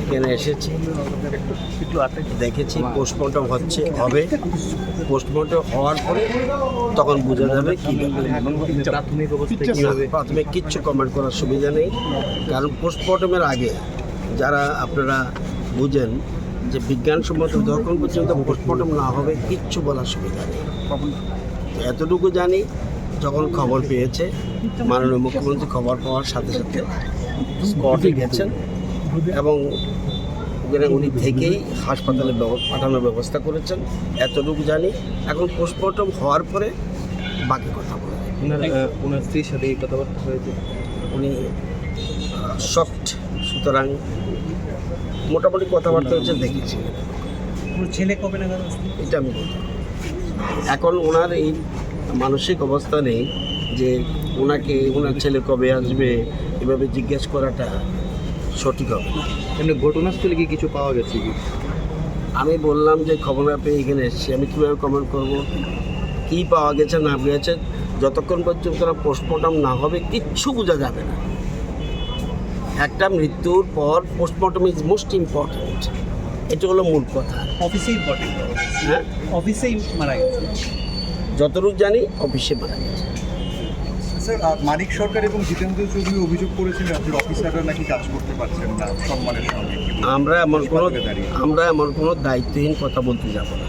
এখানে এসেছি, দেখেছি পোস্টমর্টম হবে। পোস্টমর্টম হওয়ার পরে তখন বোঝা যাবে কি প্রাথমিক কিচ্ছু কমেন্ট করার সুবিধা নেই, কারণ পোস্টমর্টমের আগে যারা আপনারা বুঝেন যে বিজ্ঞানসম্মত যখন পর্যন্ত পোস্টমর্টম না হবে কিচ্ছু বলার সুবিধা নেই। এতটুকু জানি, যখন খবর পেয়েছে মাননীয় মুখ্যমন্ত্রী খবর পাওয়ার সাথে সাথে স্পটে গেছেন এবং উনি থেকেই হাসপাতালে পাঠানোর ব্যবস্থা করেছেন, এতটুকু জানি। এখন পোস্টমর্টম হওয়ার পরে বাকি কথা বলবেন। ওনার স্ত্রীর সাথে এই কথাবার্তা হয়েছে, উনি শক্ট, সুতরাং মোটামুটি কথাবার্তা হচ্ছে দেখেছি। ছেলে কবে নাগাদ আসবে এটা আমি বলতে পারবো। এখন ওনার এই মানসিক অবস্থা নেই যে ওনার ছেলে কবে আসবে এভাবে জিজ্ঞেস করাটা সঠিক হবে। এমনি ঘটনাস্থলে কি কিছু পাওয়া গেছে কি? আমি বললাম যে খবর না পেয়ে এখানে এসেছি, আমি কীভাবে কমেন্ট করব? কী পাওয়া গেছে না গেছে, যতক্ষণ পর্যন্ত পোস্টমর্টম না হবে কিচ্ছু বোঝা যাবে না। একটা মৃত্যুর পর পোস্টমর্টম ইজ মোস্ট ইম্পর্ট্যান্ট, এটা হলো মূল কথা। অফিসেই ইম্পর্টেন্ট, হ্যাঁ, অফিসেই মারা গেছে। যতটুকু জানি অফিসে মারা গেছে। স্যার, মানিক সরকার এবং জিতেন্দ্র চৌধুরী অভিযোগ করেছেন রাজ্যের অফিসাররা নাকি কাজ করতে পারছেন না সম্মানের সঙ্গে। আমরা এমন কোনো দায়িত্বহীন কথা বলতে যাব না।